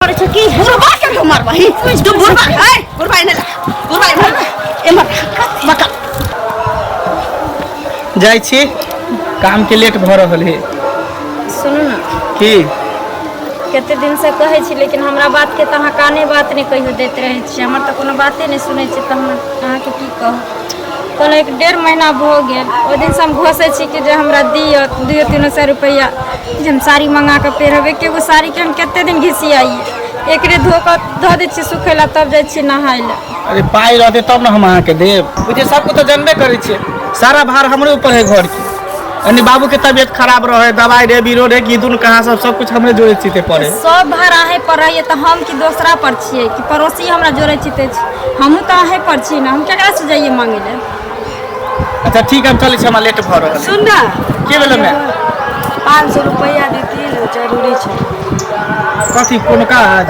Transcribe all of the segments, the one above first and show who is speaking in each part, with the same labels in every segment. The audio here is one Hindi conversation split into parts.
Speaker 1: की बुरबा के हमर भाई तू बुरबा है बुरबा ने बुरबा एमर मका
Speaker 2: जाय छी काम के लेट भ रहल है।
Speaker 3: सुनू ना
Speaker 2: की
Speaker 3: कते दिन से कहै छी लेकिन हमरा बात के तहाँ काने बात नहीं कहियो देत रहे छी। हमर त कोनो बाते नहीं सुनै छी त हम अहाँ के की कहू। कल 1.5 महीना भ गेल ओ दिन से हम घोषे छी कि जे हमरा दियो 200-300 रुपया जे हम साड़ी मंगा के पहिरबे के वो साड़ी के हम कते दिन घिसी आई एकरे धोके ध दे छी सुखेला तब जाय छी नहाय ले।
Speaker 2: अरे पाई रहते तब ना हम अहाँ के देब। मुझे सबको तो जानबे करे छे सारा भार हमरे ऊपर है घर की। अन्य बाबू के तबियत खराब रहे दवाई रे बीरो रे गिदुन कहाँ सब कुछ हमरे जोड़े चीते पड़े
Speaker 3: सब भार आहे पर है त हम की दूसरा पर छिए कि पड़ोसी हमरा जोड़े चीते छी हमहू त आहे पर छी ना हम केकरा से जाइए मांगे ले।
Speaker 2: अच्छा ठीक है हम चले छी हमरा लेट भ रहल।
Speaker 1: सुन ना
Speaker 2: के भेल मैं
Speaker 1: 500 रुपया देती जरूरी छे
Speaker 2: कथी कोनो काज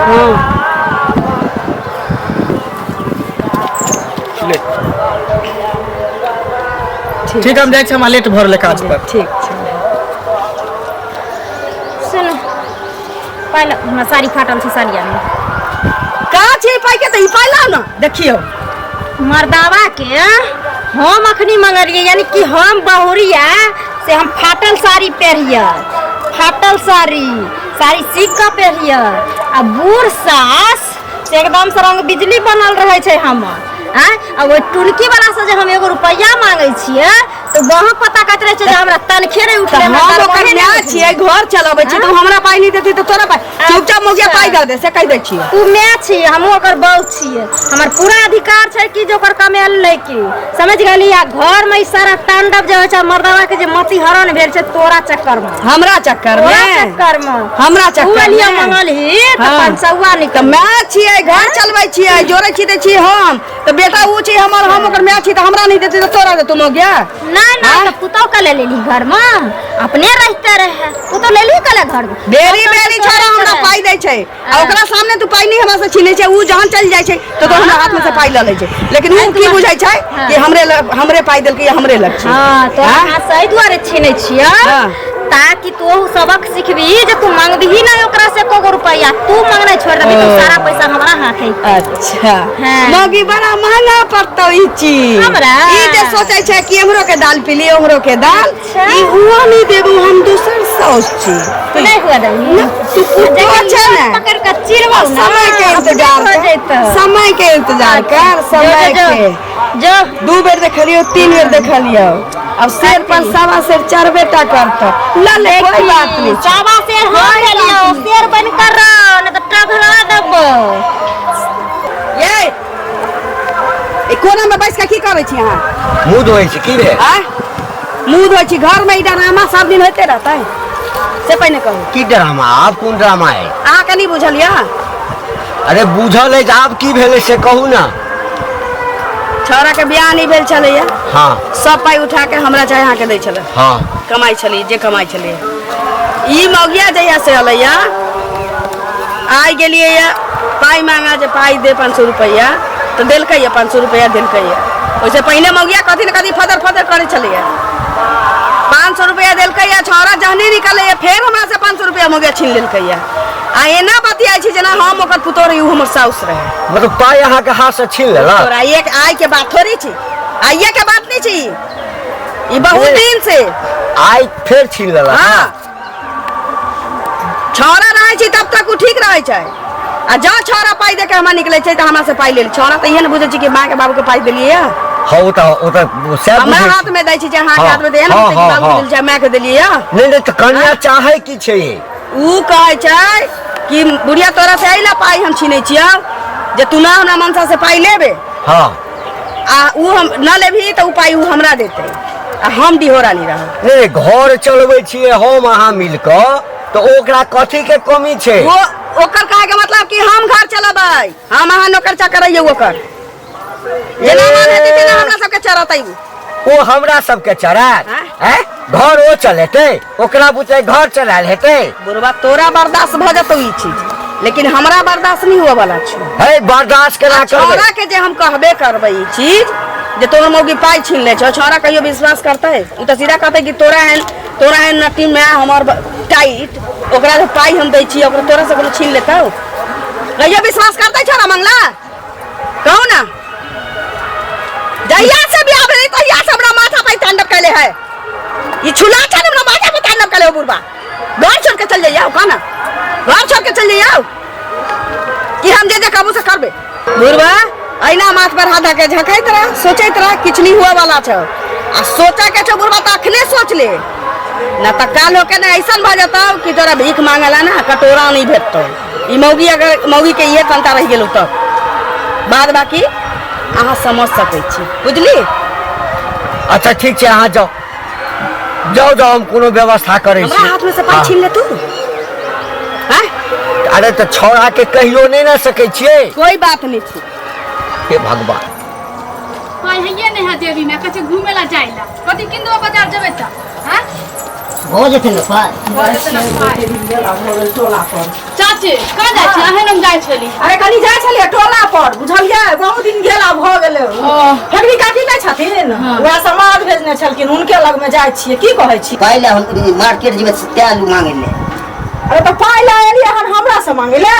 Speaker 2: ले ठीक हम जाय छी हमरा लेट भ रहल काज पर।
Speaker 1: ठीक छे
Speaker 3: सुन पहले हमरा साड़ी फाटल छी साड़िया में
Speaker 1: का छे पाई के त पाइला ना देखियो
Speaker 3: मर्दावा के हम अखनी मंगलिए यानी कि हम बहुरिया से हम फाटल साड़ी पहरिया फाटल साड़ी सीख के पहरिया आ बूढ़ सास से एकदम से रंग बिजली बनल रहे छे हमर आ वो टुनकी वाला से जे हम 1 रुपया मांगे छिए तो बहुत पता करत रहे छे जे हमरा तनखे रे उठले
Speaker 1: हम ओकर न्याय छिए घर चलाबै छी तो हमरा पाई नहीं देती तो तोरा पाई चुपचाप मोगिया पाई दे से कह दे छी
Speaker 3: तू मैं छी हम ओकर बहू छिए हमर पूरा अधिकार छे कि जो ओकर कमाल लेके समझ गेली आ घर में सारा तांडव जे होय छे मर्दावा के जे मति हरण भेल छे तोरा चक्कर में
Speaker 1: हमरा चक्कर में हमरा चक्कर में
Speaker 3: मंगल ही त 500 निकल
Speaker 1: मैं छिए घर चलबै छिए जोरे छी दे छी हम तो बेटा ऊ छी हमर हम ओकर मैं छी त हमरा नहीं देती तो तोरा दे तुम हो गया
Speaker 3: ना ना तो पुतौ का ले लेली घर में अपने रहते रहे पुतौ ले ली कले घर में
Speaker 1: बेरी छोरा हमरा पाई दे छे आ ओकरा सामने तू पाई नहीं हमरा से छीने छे ऊ जहां चल जाय छे तो हमरा हाथ में से पाई ले छे लेकिन ऊ की बुझाय छे कि हमरे पाई देल के हमरे लग छे
Speaker 3: हां तो हां सही द्वारे छीने छिया ताकि तू सबक सीखबी जे तू मांगबी ना ओकरा से को रुपया तू मांगना छोड़ देबी तो सारा पैसा हमरा हाथ है।
Speaker 1: अच्छा मगी बड़ा महंगा पड़तो ई चीज
Speaker 3: हमरा
Speaker 1: ई जे सोचै छै कि हमरो के दाल पीली हमरो के दाल ई हुआ नहीं देबू हम दूसर सोच छी
Speaker 3: तू नहीं हुआ देबी
Speaker 1: तू पूछ ना
Speaker 3: पकड़ के चिरवा
Speaker 1: समय के इंतजार कर समय के इंतजार कर समय के
Speaker 3: जो
Speaker 1: 2 बेर देखलियो 3 बेर देखलियो अब शेर पर सवा शेर 4 बेटा करता ला ले कोई बात नहीं
Speaker 3: सवा शेर हो गेलियो शेर बन कर रहो न तो टघला देबो
Speaker 1: ये ए कोना में बैठ के की करे छी यहां
Speaker 4: मुंह धोइ छी की रे
Speaker 1: आ मुंह धोइ छी घर में ई ड्रामा सब दिन होते रहता है से पहले कहू
Speaker 4: की ड्रामा आप कौन ड्रामा है
Speaker 1: आ के नहीं बुझलिया
Speaker 4: अरे बुझल है आप की भेले से कहू ना
Speaker 1: छोरा के बियाह नहीं भेल चलैया
Speaker 4: हां
Speaker 1: सब पाई उठा के हमरा चाहे यहां के दै छले
Speaker 4: हां
Speaker 1: कमाई छली जे कमाई छले ई मौगिया जइया से अलैया आई गेलिए या पाई मांगा जे पाई दे 500 रुपया तो देलकै या 500 रुपया देलकै या ओइसे पहले मौगिया कथि न कथि फदर फदर करे चले या 500 रुपया देलकै या छोरा जहनी निकले या फिर हमरा से 500 रुपया मौगिया छीन लेलकै या आ एना बतिया छी जना हम ओकर पुतोर यू हमर साउस रहे
Speaker 4: मतलब पाई यहां के हाथ से छीन लेला
Speaker 1: तोरा एक आई के बात थोड़ी छी आइए के बात नहीं छी ई बहुत दिन से
Speaker 4: आई फिर छीन लेला
Speaker 1: हां छोरा रहे छी तब तक उ ठीक रहे छै आ जा छोरा पाई दे के हमरा निकले छै त हमरा से पाई लेल छोरा त इहे न बुझे छी कि मां के बाबू के पाई देलिए
Speaker 4: हां ओ त सब
Speaker 1: हमरा हाथ में दै छी जे हां के हाथ में दे न बाबू दिल छै मां के देलिए
Speaker 4: नहीं तो कन्या चाहे की छै
Speaker 1: ऊ कहे छै कि बुढ़िया तोरा से आइला पाई हम छीने छियौ जे तू ना हमरा मनसा से पाई लेबे
Speaker 4: हां
Speaker 1: आ ऊ हम न लेभी त ऊ पाई ऊ हमरा देते आ हम दिहोरा नहीं रह
Speaker 4: नहीं घर चलबै छिए हम अहाँ मिल क तो ओकरा कथि के कमी छै
Speaker 1: वो ओकर कहे के मतलब कि हम घर चलाबै हम अहाँ नौकर चाकर रहियो ओकर जेना मान हेती तेना हमरा सबके चरतै
Speaker 4: ओ हमरा सबके चरात हैं घर ओ चलेते ओकरा बुते घर चलाल हेते
Speaker 1: बुरबा तोरा बर्दाश्त भ जतौ ई चीज लेकिन हमरा बर्दाश्त नहीं हुआ वाला छै
Speaker 4: है बर्दाश्त केना करबै
Speaker 1: छोरा के जे हम कहबे करबै ई चीज जे तोर मौगी पाई छीन ले छ छोरा कहियो विश्वास करतै उ त सीधा कहतै कि तोरा है नटी में हमर टाइट ओकरा से पाई हम दै छी ओकरा तोरा से कोनो छीन लेतौ कहियो विश्वास करते छोरा मंगला कहू ना जहिया से बियाह भेलै तहिया से हमरा माथा पे तांडव कैले है ई छुला छन हमरा माथा पे तांडव कैले बुढ़बा घर छोड़ के चल जाइयो कहना घर छोड़ के चल जाइयो कि हम जे काबू से करबे बुढ़बा अइना माथ पर हाथ के झकैत रह सोचैत रह किछ नहीं हुआ वाला छ आ सोचे के छ बुढ़बा त अखने सोच ले ना त काल होके ना ऐसन भ जतौ कि तोरा भीख मांगला ना कटोरा नहीं भेटतो ई मौगी अगर मौगी के ये तंता रह गेलौ त बाद बाकी अहाँ समझ सकै छी बुझली।
Speaker 4: अच्छा ठीक है अहाँ जाओ जाओ जाओ हम कोनो व्यवस्था करे छी।
Speaker 1: हमरा हाथ में से पाई छीन ले तू हैं
Speaker 4: अरे तो छोड़ा के कहियो नहीं ना सके छिए।
Speaker 1: कोई बात नहीं छी
Speaker 4: हे भगवान
Speaker 5: हाय हइये ने है देवी में कछ घूमे ला जाइला कथि किंदो बाजार जेबे त हैं
Speaker 3: हो जेते न पाई
Speaker 5: चाची कहाँ जाइ छी अहे हम जाइ छली
Speaker 1: अरे कनी जाय छलिए टोला पर बुझलिए बहुत दिन गेला भ गेले फेकरी काटी नै छथिन वह समाज भेजने छलकिन उनके लग में जाय छिए की कहै छी
Speaker 3: पहले हम मार्केट जेबे तेल मांगे ले।
Speaker 1: अरे तो पाई ला एलिए हन हमरा से मांगे ले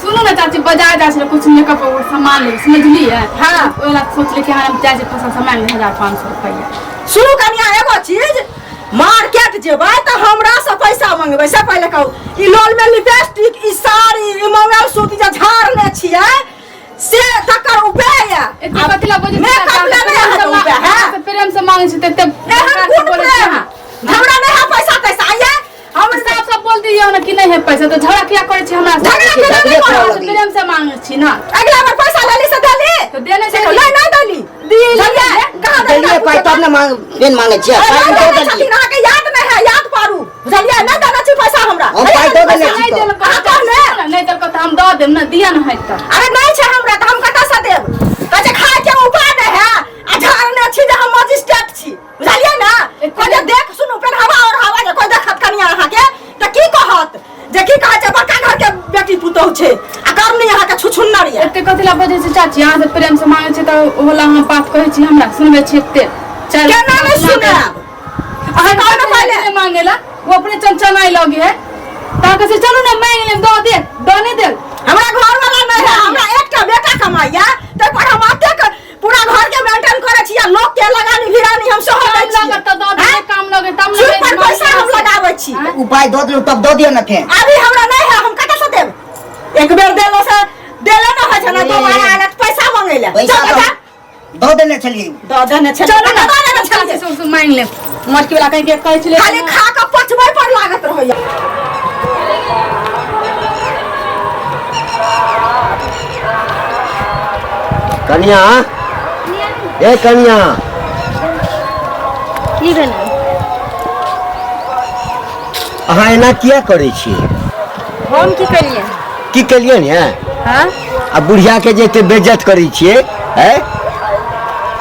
Speaker 5: सुनो ना चाची बाजार जाइ छले कुछ मेकअप और सामान ले समझली है
Speaker 1: हां
Speaker 5: ओला सोच ले कि हम जाइ छी फसल सामान ले 1500 रुपया।
Speaker 1: सुनो कनिया एगो चीज मार्केट जेबै त हमरा से पैसा मांगबै से पहले कहू ई लोल में लिपस्टिक ई साड़ी ई मंगल सूत्र जे झाड़ने छियै से तकर उपाय
Speaker 5: एते बतला बोझ
Speaker 1: मेकअप लेबै अहाँ त उपाय है
Speaker 5: प्रेम से मांगे छी तते
Speaker 1: एहन कोन प्रेम हमरा नहीं है पैसा कैसा आइए
Speaker 5: हम सब बोल दियो ना कि नहीं है पैसा तो झगड़ा किया करे छी हमरा
Speaker 1: झगड़ा केना नहीं करो
Speaker 5: प्रेम से मांगे छी ना
Speaker 1: अगला बार पैसा लेली से देली
Speaker 5: तो देने से
Speaker 1: नहीं नहीं देली दिए कहां देली
Speaker 3: पाई तब न मांग बेन मांगे छी पाई दो देली
Speaker 1: अहाँ के याद नहीं है याद पारू बुझलिए नहीं देना छी पैसा हमरा
Speaker 3: हम पाई दो देले छी
Speaker 5: नहीं देल
Speaker 1: अहाँ कहले
Speaker 5: नहीं देल तो हम दो देम ना दिया ना है त
Speaker 1: अरे नहीं छै हमरा त हम कता से देब कहे खाए के उपाय नहीं है आ झाड़ने छी जे हम मजिस्ट्रेट छी बुझलिए ना कोई देख सुनु पेन हवा और हवा के कोई देखत कनिया अहाँ के त की कहत जे की कहै छै बड़का घर के बेटी पुतौह छै आ करनी अहाँ के छुछुन्नर ये
Speaker 5: एते कथिला बजे से चाची यहाँ से प्रेम से मांगे छै त ओला हम बात कहै छी हमरा सुनबे छी एते चल
Speaker 1: केना नहीं सुने अहाँ कौन पहले
Speaker 5: मांगेला वो अपने चंचनाई लगे है ता कसे चलो ना मांग ले दो दे दोने दे
Speaker 1: हमरा घर वाला नहीं है हमरा एकटा बेटा कमाइया त पर हम आते पूरा घर के मेंटेन करे छी लोग के लगानी भिरानी हम सह दै छी
Speaker 5: लगे तो दो दे काम लगे तब
Speaker 1: सिर पर पैसा हम लगाबै छी
Speaker 3: उपाय दो दियो तब दो दियो न फेर
Speaker 1: अभी हमरा नहीं है हम कता से देब एक बेर देलो से देले न है जना दोबारा आले पैसा मांगे ले
Speaker 3: पैसा दो देने चलिए
Speaker 1: दो देने छे चलो ना देने छे
Speaker 5: से मांग ले मटकी वाला कहीं के कहै छले
Speaker 1: खाली खा के पचबै पर लागत रहैया
Speaker 4: कन्या ए कन्या
Speaker 3: की भेलै
Speaker 4: अहाँ एना किया करे छी
Speaker 3: हम की करिए
Speaker 4: की केलिए ने
Speaker 3: हां
Speaker 4: आ बुढ़िया के जे बेइज्जत करे छिए हैं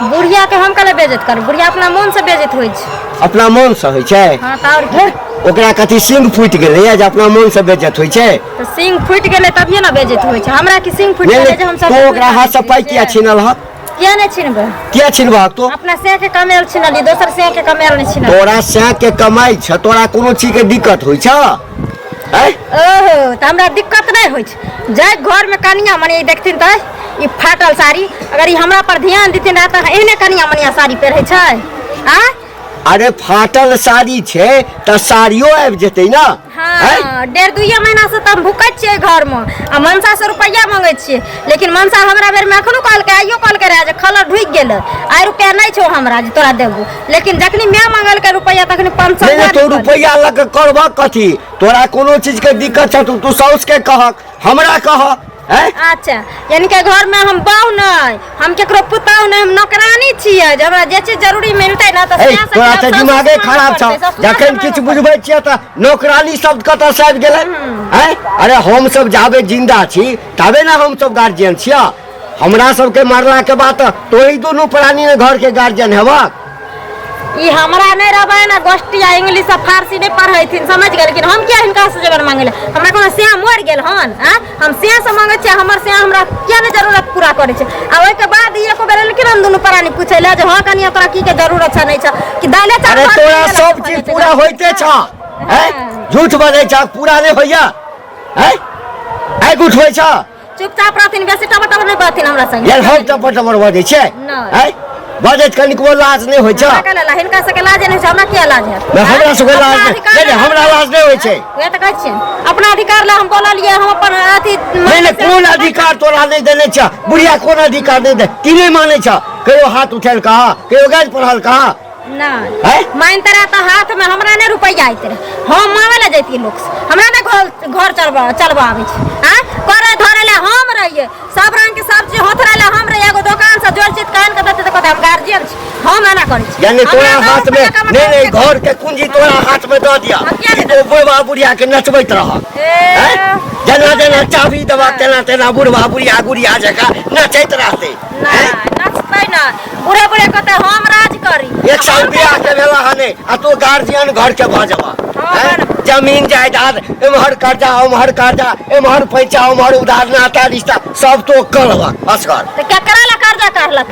Speaker 3: बुढ़िया के हम कले बेइज्जत कर बुढ़िया अपना मन से बेइज्जत होय छै
Speaker 4: अपना मन से होय छै
Speaker 3: हां त और की
Speaker 4: ओकरा कथि सिंह फूट गेलै जे अपना मन से बेइज्जत होय छै
Speaker 3: तो सिंह फूट गेले तभिए ना बेइज्जत होय छै हमरा की सिंह फूट गेले जे हम सब
Speaker 4: तो ओकरा हाथ से पाई किया छीनल ह
Speaker 3: किया नहीं छिनबे
Speaker 4: किया छीनबा तो
Speaker 3: अपना से के कमेल छिनली दोसर से के कमेल नहीं छिनल
Speaker 4: तोरा से के कमाई छ तोरा कोनो चीज के दिक्कत होय छ हैं
Speaker 3: ओहो त हमरा दिक्कत नहीं होय छै जाय घर में कनिया मने देखथिन त ई फाटल साड़ी अगर ई हमरा पर ध्यान देथिन त एहने कनिया मनिया साड़ी पहिरै छै आ
Speaker 4: अरे फाटल साड़ी छे त साड़ियो आबि जेतै ना
Speaker 3: हां 1.5 महीना से त हम भुकत छियै घर में आ मनसा से रुपया मांगे छियै लेकिन मनसा हमरा बेर में अखनो कॉल के आइयो कॉल करे जे खलर ढुक गेल आइ रुपया नहीं छौ हमरा जे तोरा देबो लेकिन जखनी मैं मांगल के रुपया तखनी 500
Speaker 4: नहीं तो रुपया लग करबा कथी तोरा कोनो चीज के दिक्कत छ तू साउस के कह हमरा कह हैं
Speaker 3: अच्छा यानी के घर में हम बाऊ नहीं हम केकरो पुताऊ नहीं हम नौकरानी छियै जे हमरा जे चीज जरूरी मिलतै ना त
Speaker 4: तोरा त दिमागे खराब छ जखन किछ बुझबै छियै त नौकरानी शब्द कतऽ से आबि गेलै हैं अरे हम सब जाबे जिंदा छी तबे ना हम सब गार्जियन छियै हमरा सब के मरला के बाद तोही दोनों प्राणी ने घर के गार्जियन हेबा
Speaker 3: ई हमरा नहीं रहबे ना गोष्टिया इंग्लिश आ फारसी नहीं पढ़ै थिन समझ गेल लेकिन हम किया हिनका से जबर मांगे हमरा कोनो से मर गेल हन हम से मांगे छी हमर से हमरा किया ने जरूरत पूरा करे छै आ ओइ के बाद ई एको बेर लेकिन हम दुनु प्राणी पूछै ले जे हां कनिया तोरा की के जरूरत छ नहीं छ कि दाले चावल
Speaker 4: अरे तोरा सब चीज पूरा होइते छ हैं झूठ बजै छ पूरा नहीं होइया हैं आइ उठबै छ
Speaker 3: चुपचाप रहथिन, बेसी टबर टबर नहीं बहथिन हमरा संगे।
Speaker 4: यार हम टपर टपर बजै छै
Speaker 3: नहीं।
Speaker 4: हैं बजैत कनिको लाज नहीं होइ छै।
Speaker 3: हमरा कहला हिनका सबके लाज नहीं छै, हमरा किया लाज है?
Speaker 4: हमरा सबके लाज नहीं, हमरा लाज नहीं होइ छै।
Speaker 3: वे तो कहै छियै अपना अधिकार ला हम बोललिए, हम अपन अथी
Speaker 4: नहीं कोन अधिकार तोरा नहीं देने छ? बुढ़िया कोन अधिकार नहीं दे? की नहीं माने छ? कहियो हाथ उठेल कहा, कहियो गाज पढ़ल कहा?
Speaker 3: नहीं मानते रहे तो हाथ में हमरा ने रुपया आते रहे, हम मांगे ला जैती लोग से, हमरा ने घर चलबा आवे छै। हां करे धरे ले हम रहिए, सब रंग के सब्जी होत रहे हम रहिए, एगो दुकान से जोड़ चित कान के देते तो कहते हम गार्जियन छी, हम एना करै छी।
Speaker 4: यानी तोरा हाथ में नहीं घर के कुंजी तोरा हाथ में दे दिया, तो बुढ़वा बुढ़िया के नचबैत रह। जना जना चाबी दबा तेना तेना बुढ़वा बुढ़िया गुड़िया जका नचैत रहते।
Speaker 3: नचतै ना, बूढ़े बूढ़े कहते हम राज करी।
Speaker 4: एक साल बियाह के भेला हने आ तो गार्जियन घर के भजवा जमीन जायदाद एमहर कर्जा उमहर कर्जा, एमहर पैसा उमहर उधार, नाता रिश्ता सब तो करवा असगर।
Speaker 3: तो केकरा ला कर्जा करलक?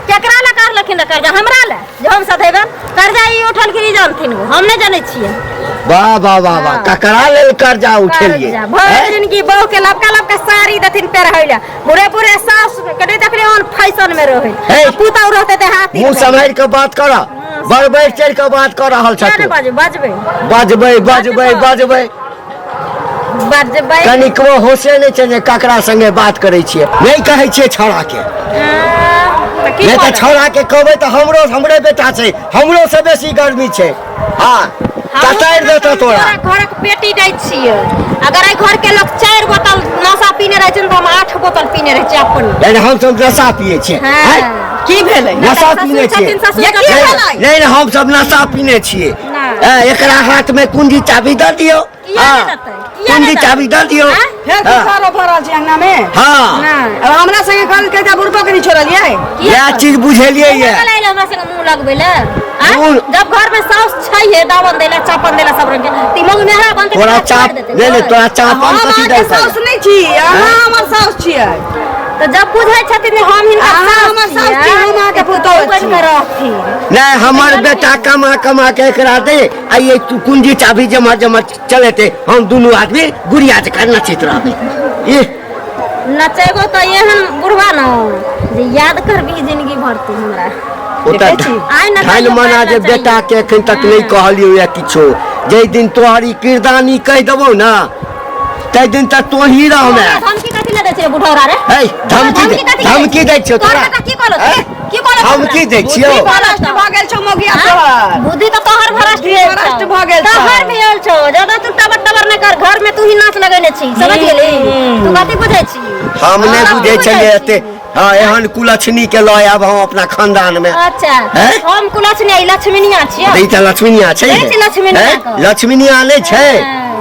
Speaker 3: केकरा ला करलखिन कर्जा? हमरा ला जे हम सधेबन कर्जा ई उठल के जानथिन, हम नहीं जाने छियै।
Speaker 4: वाह वाह वाह वाह, ककरा लेल कर्जा उठेलिए?
Speaker 3: भर जिंदगी बहू के लबका लबका साड़ी देथिन पहिरैला, बूढ़े बूढ़े सास कटे तकरे ऑन फैशन में रहे, पुतौ रहते ते हाथी
Speaker 4: मुंह संभाल के बात कर, बड़बड़ चढ़ के बात कर रहल छ तू।
Speaker 3: बजबै
Speaker 4: बजबै बजबै बजबै
Speaker 3: बजबै
Speaker 4: कनिकबो होशे नहीं छै जे ककरा संगे बात करै छियै। नहीं कहै छियै छौड़ा के, नहीं तो छौड़ा के कहबै तो हमरे बेटा छै, हमरो से बेसी गर्मी छै। हाँ कतार देता तोरा
Speaker 3: घर के पेटी दै छियै, अगर आई घर के लोग 4 बोतल नशा पीने रहे छै तो हम 8 बोतल पीने रहे छै अपन।
Speaker 4: यानी हम सब नशा पिए छियै?
Speaker 1: की भेलै?
Speaker 4: नशा पीने छियै? नहीं हम सब नशा पीने छियै। एकरा हाथ में कुंजी चाबी दे दियो, कुंजी चाबी दे दियो।
Speaker 1: सारो भरल छै अंगना में।
Speaker 4: हाँ
Speaker 1: अब हमरा संगे कहल के जा बुढ़बो के नहीं छोड़लिए,
Speaker 4: यह चीज बुझेलिए ये
Speaker 3: हमरा संगे मुंह लगबै ले। जब घर में सास छै दावन देला चापन देला सब रंग के, ती मंग मेहरा बनते
Speaker 4: तोरा चाप नहीं तोरा चापन कथि दे छै?
Speaker 1: सास नहीं छी, अहाँ हमर सास छियै।
Speaker 3: तो जब बुझै छथिन हम हिनका
Speaker 1: हमर सास छी, हम आके पुतौह
Speaker 3: बन के रहथिन।
Speaker 4: नहीं हमर बेटा कमा कमा के एकरा दे, आ ये तू कुंजी चाबी जमा जमा चलेते, हम दोनों आदमी गुड़िया जका नचित रहबे। ये
Speaker 3: नचेगो तो एहन बुढ़वा न जे याद करबी जिंदगी भर तू हमरा।
Speaker 4: धन मना जे बेटा के एखन तक नहीं कहलियो या किछो, जे दिन तोहरी किरदानी कह देबो ना तै दिन तक तो ही रह में।
Speaker 3: धमकी कथि ले दै छै बुढ़ौरा रे?
Speaker 4: धमकी दै छियो तोरा?
Speaker 3: की कहलो?
Speaker 4: धमकी दै छियो?
Speaker 1: भ्रष्ट भ गेल छौ मौगिया तोहर,
Speaker 3: बुद्धि तो तोहर भ्रष्ट
Speaker 1: भ गेल छौ।
Speaker 3: तोहर भेल छौ, ज्यादा तू टबर टबर नहीं कर, घर में तू ही नाच लगेने छी, समझ गेली? तू कथि बुझै छी?
Speaker 4: हम नहीं बुझै छलिए एते। हाँ एहन कुलछनी के लय आब हम अपना खानदान में।
Speaker 3: अच्छा हम कुलछनी लक्ष्मीनिया छियै।
Speaker 4: ई त लक्ष्मीनिया छै, लक्ष्मीनिया नहीं छै?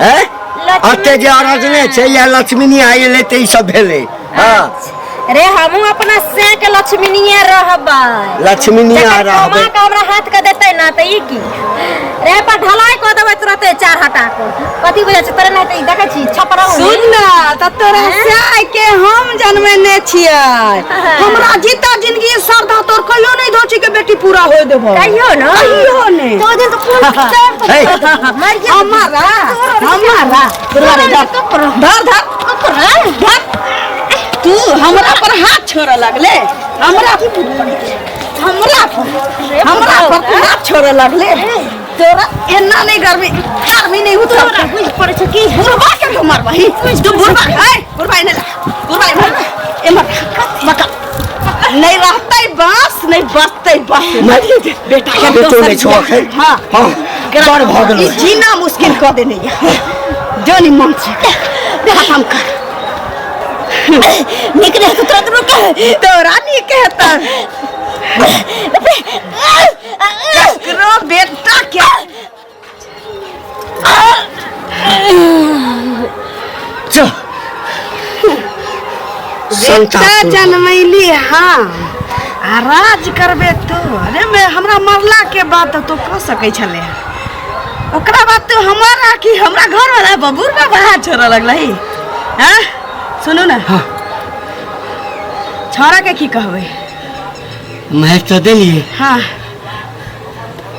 Speaker 4: हैं अते जे अरजने छै या लक्ष्मीनिया एले त ई सब भेलै। हाँ
Speaker 3: रे हमहू अपना से के लक्ष्मीनिया रहबै,
Speaker 4: लक्ष्मीनिया रहबै।
Speaker 3: मां के हमरा हाथ के देतै ना त ई की रे पर ढलाई क देबै तुरंते 4 हटा के, कथि बुझै छै तोरे नहीं त ई देखै छी छपरा
Speaker 1: सुन ना त तोरा साय के हम जन्मने छियै, हमरा जीता जिंदगी श्रद्धा तोर कहियो नहीं धोची के बेटी पूरा होय देबो,
Speaker 3: कहियो न
Speaker 1: कहियो नहीं।
Speaker 3: तो दिन तो खून मर गया
Speaker 1: हमारा धर धर धर तू हमरा पर हाथ छोड़े लगले, हमरा पर तू हाथ छोड़े लगले। तोरा एना नहीं गर्मी नहीं उतर
Speaker 3: बुझ पड़े छै की
Speaker 1: बुढ़वा के तो मारबही तू बुढ़वा बुढ़वा नहीं ए मत मका नहीं रहतै बस नहीं बचतै बस बेटा के
Speaker 4: बेटो नहीं छो।
Speaker 1: हां
Speaker 4: हां कर भ गेल,
Speaker 1: जीना मुश्किल क देने जोनी मन से खत्म कर।
Speaker 3: निकले तो तुरंत रुक
Speaker 1: तोरा नहीं कहता करो बेटा क्या बेटा जन्मैली हाँ आ राज करबे तो। अरे मैं हमरा मरला के बाद तो कह सकै छले, ओकरा बाद तो हमारा की हमरा घर वाला बबूर में बाहर छोड़ लगलही। हां सुनू ना छोरा के की कहबै?
Speaker 4: मैं तो देलिए।
Speaker 1: हाँ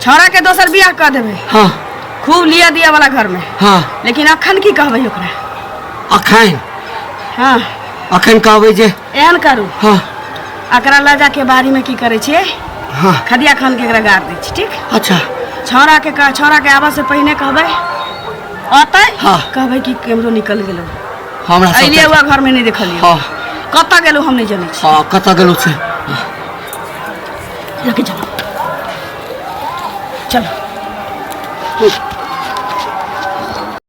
Speaker 1: छोरा के दोसर बियाह कर देबै।
Speaker 4: हाँ
Speaker 1: खूब लिया दिया वाला घर में।
Speaker 4: हाँ
Speaker 1: लेकिन अखन की कहबै ओकरा?
Speaker 4: अखन
Speaker 1: हाँ
Speaker 4: अखन कहबै जे
Speaker 1: एहन करू
Speaker 4: हाँ
Speaker 1: एकरा लऽ जाके बाड़ी में की करे छियै
Speaker 4: हाँ
Speaker 1: खदिया खान के एकरा गाड़ दै छी ठीक
Speaker 4: अच्छा
Speaker 1: छौड़ा के आबऽ से पहिने कहबै अतै
Speaker 4: हाँ।
Speaker 1: कहबै कि केमरो निकल गेलो
Speaker 4: हमरा
Speaker 1: अइलिए
Speaker 4: सब
Speaker 1: हुआ घर में नहीं देखलिए
Speaker 4: हाँ
Speaker 1: कतऽ गेलो हम नहीं जानै छी
Speaker 4: हाँ कतऽ गेलो छै
Speaker 1: लेके चलो चलो